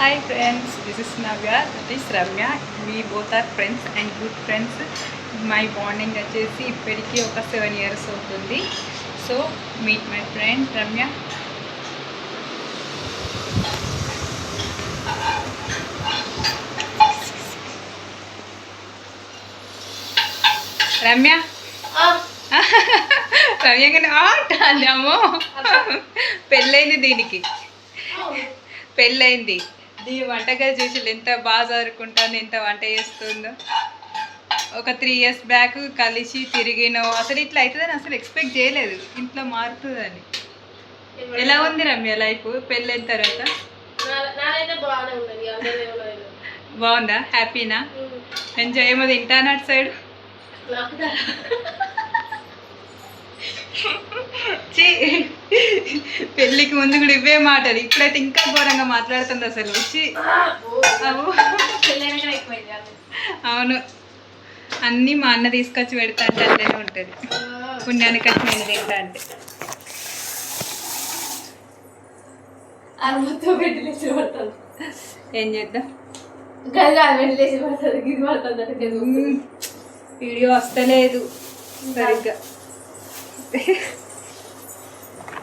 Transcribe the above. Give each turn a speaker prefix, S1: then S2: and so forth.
S1: Hi friends, this is Navya, that is Ramya. We both are friends and good friends. My bonding వచ్చేసి ఇప్పటికీ ఒక 7 years అవుతుంది. So meet my friend Ramya. Ramya రమ్యగానే అంటాము. పెళ్ళైంది దీనికి, పెళ్ళైంది. దీని వంటగది చూసి ఎంత బాగా చదువుకుంటుంది, ఎంత వంట చేస్తుందో. ఒక 3 years బ్యాక్ కలిసి తిరిగినావు. అసలు ఇట్లా అవుతుందని అసలు ఎక్స్పెక్ట్ చేయలేదు, ఇంట్లో మారుతుందని. ఎలా ఉంది రమ్య లైఫ్ పెళ్ళైన తర్వాత? బాగుందా? హ్యాపీనా? ఎంజాయ్ ఏమో తింటాను అటు సైడ్. పెళ్ళికి ముందు కూడా ఇవే మాటలు, ఇప్పుడైతే ఇంకా ఘోరంగా మాట్లాడుతుంది అసలు. అవును, అన్నీ మా అన్న తీసుకొచ్చి పెడతా అంటే అట్లనే ఉంటుంది. పుణ్యానికి వచ్చి నేను తింటా అంటే ఏం చేద్దాం. వీడియో వస్తలేదు సరిగ్గా.